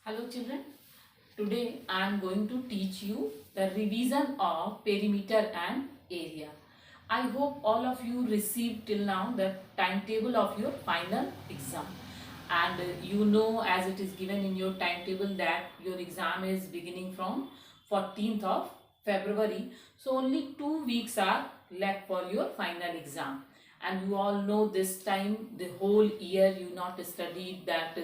Hello children, today I am going to teach you the revision of perimeter and area. I hope all of you received till now the timetable of your final exam, and you know, as it is given in your timetable, that your exam is beginning from 14th of February. So only 2 weeks are left for your final exam, and you all know this time the whole year you not studied that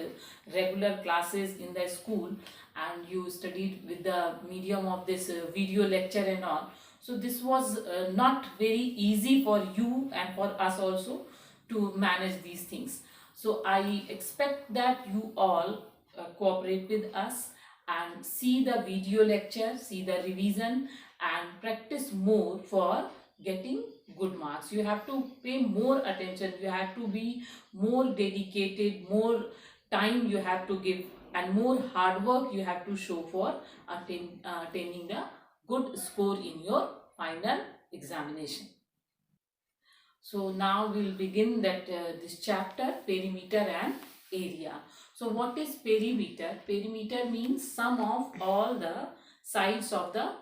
regular classes in the school, and you studied with the medium of this video lecture and all. So this was not very easy for you and for us also to manage these things. So I expect that you all cooperate with us and see the video lecture, see the revision, and practice more for getting good marks. You have to pay more attention, you have to be more dedicated, more time you have to give, and more hard work you have to show for attaining the good score in your final examination. So now we'll begin that this chapter, perimeter and area. So what is perimeter? Perimeter means sum of all the sides of the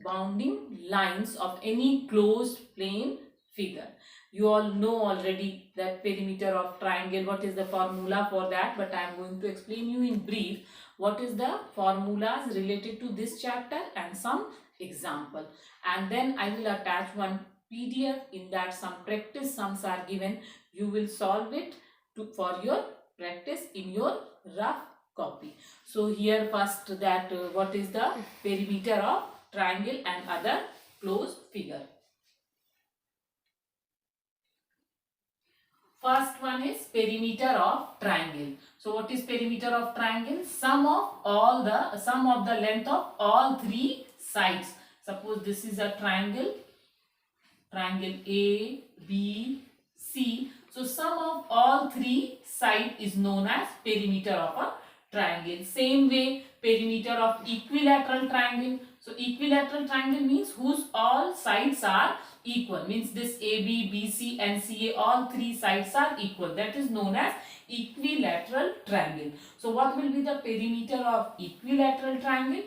bounding lines of any closed plane figure. You all know already that perimeter of triangle, what is the formula for that, but I am going to explain you in brief what is the formulas related to this chapter and some example, and then I will attach one PDF. In that some practice sums are given. You will solve it for your practice in your rough copy. So here first that what is the perimeter of triangle and other closed figure. First one is perimeter of triangle. So what is perimeter of triangle? Sum of the length of all three sides. Suppose this is a triangle A, B, C. So sum of all three sides is known as perimeter of a triangle. Same way perimeter of equilateral triangle. So equilateral triangle means whose all sides are equal. Means this AB, BC and CA, all three sides are equal. That is known as equilateral triangle. So what will be the perimeter of equilateral triangle?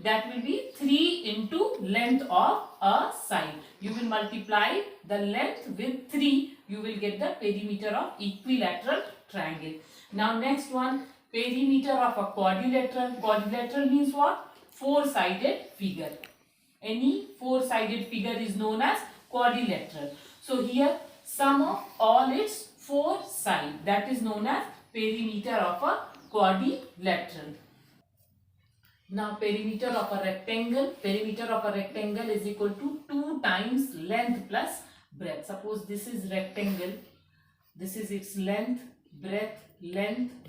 That will be 3 into length of a side. You will multiply the length with 3. You will get the perimeter of equilateral triangle. Now next one, perimeter of a quadrilateral. Quadrilateral means what? Four-sided figure. Any four-sided figure is known as quadrilateral. So here sum of all its four sides, that is known as perimeter of a quadrilateral. Now perimeter of a rectangle is equal to 2 times length plus breadth. Suppose this is rectangle, this is its length, breadth,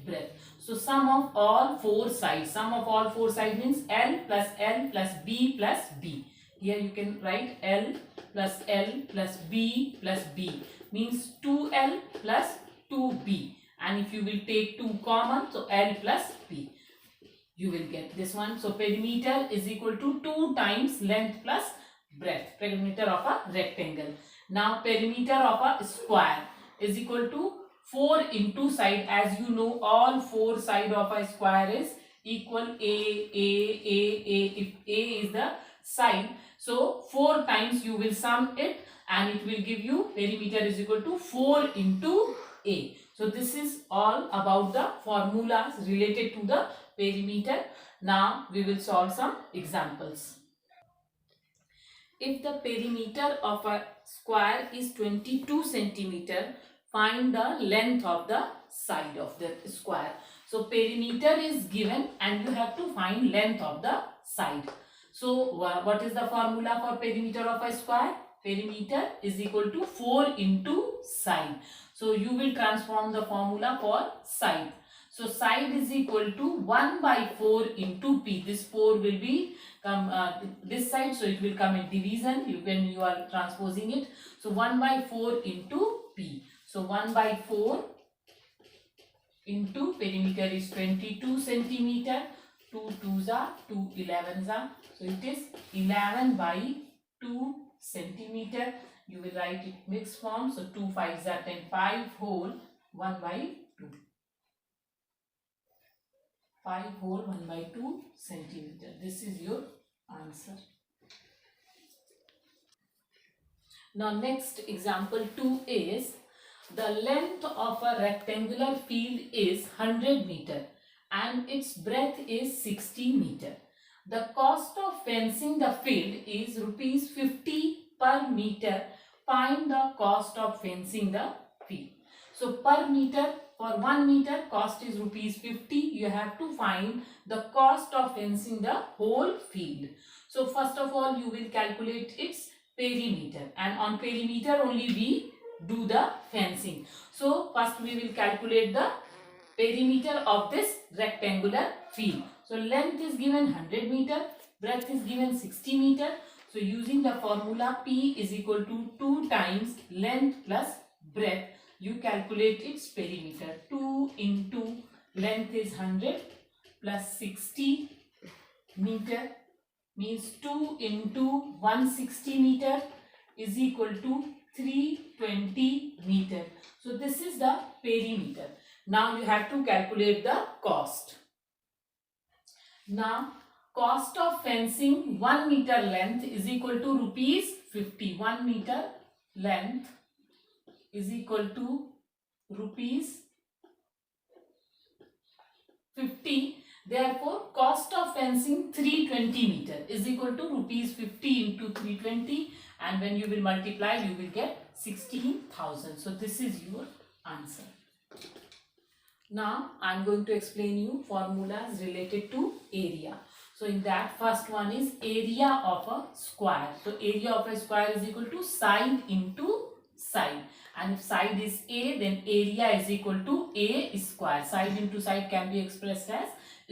breadth. So sum of all four sides means L plus B plus B. Here you can write L plus B means 2L plus 2B, and if you will take 2 common, so L plus B. You will get this one. So perimeter is equal to 2 times length plus breadth. Perimeter of a rectangle. Now perimeter of a square is equal to 4 into side. As you know, all four side of a square is equal. If A is the side, so 4 times you will sum it, and it will give you perimeter is equal to 4 into A. So this is all about the formulas related to the perimeter. Now we will solve some examples. If the perimeter of a square is 22 centimeter, find the length of the side of the square. So perimeter is given and you have to find length of the side. So what is the formula for perimeter of a square? Perimeter is equal to 4 into side. So you will transform the formula for side. So side is equal to 1 by 4 into P. This 4 will be this side, so it will come in division when you are transposing it. So 1 by 4 into P. So 1 by 4 into perimeter is 22 centimeter. 2 2s are 2 11s are. So it is 11 by 2 centimeter. You will write it mixed form. So 2 5s are 10. 5 whole 1 by 2. 5 whole 1 by 2 centimeter. This is your answer. Now next example 2 is the length of a rectangular field is 100 meter and its breadth is 60 meter. The cost of fencing the field is rupees 50 per meter. Find the cost of fencing the field. So per meter, for 1 meter cost is rupees 50. You have to find the cost of fencing the whole field. So first of all you will calculate its perimeter, and on perimeter only we do the fencing. So first we will calculate the perimeter of this rectangular field. So length is given 100 meter, breadth is given 60 meter. So using the formula P is equal to 2 times length plus breadth, you calculate its perimeter. 2 into length is 100 plus 60 meter means 2 into 160 meter is equal to 320 meter. So this is the perimeter. Now you have to calculate the cost. Now cost of fencing 1 meter length is equal to rupees 50. 1 meter length is equal to rupees 50. Therefore, cost of fencing 320 meter is equal to rupees 50 into 320, and when you will multiply, you will get 16,000. So this is your answer. Now I am going to explain you formulas related to area. So in that, first one is area of a square. So area of a square is equal to side into side, and if side is A, then area is equal to A square. Side into side can be expressed as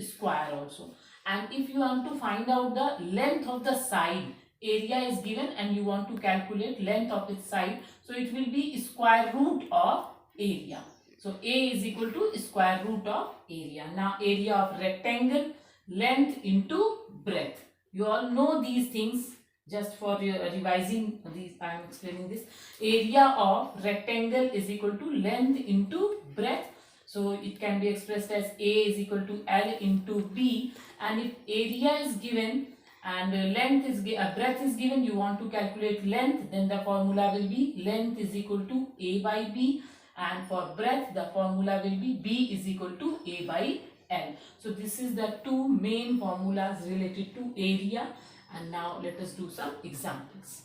square also. And if you want to find out the length of the side, area is given and you want to calculate length of its side, so it will be square root of area. So A is equal to square root of area. Now area of rectangle, length into breadth. You all know these things. Just for revising these, I am explaining this. Area of rectangle is equal to length into breadth. So it can be expressed as A is equal to L into B. And if area is given and length is breadth is given, you want to calculate length, then the formula will be length is equal to A by B. And for breadth, the formula will be B is equal to A by L. So this is the two main formulas related to area. And now let us do some examples.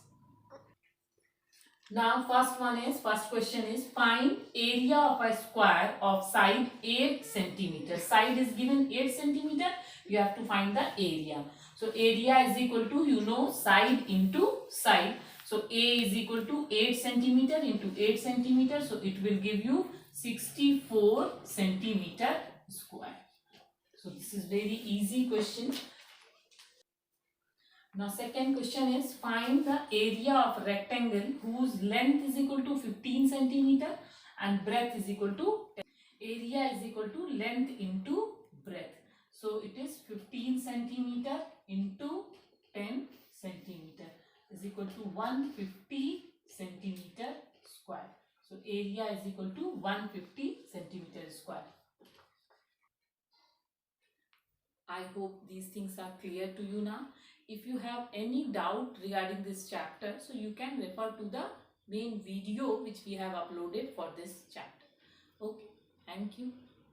Now first question is find area of a square of side 8 centimeter. Side is given 8 centimeter. You have to find the area. So area is equal to, you know, side into side. So A is equal to 8 centimeter into 8 centimeter. So it will give you 64 centimeter square. So this is very easy question. Now second question is find the area of rectangle whose length is equal to 15 centimeter and breadth is equal to 10. Area is equal to length into breadth. So it is 15 centimeter into 10 centimeter is equal to 150 centimeter square. So area is equal to 150 centimeter square. I hope these things are clear to you now. If you have any doubt regarding this chapter, so you can refer to the main video which we have uploaded for this chapter. Okay, thank you.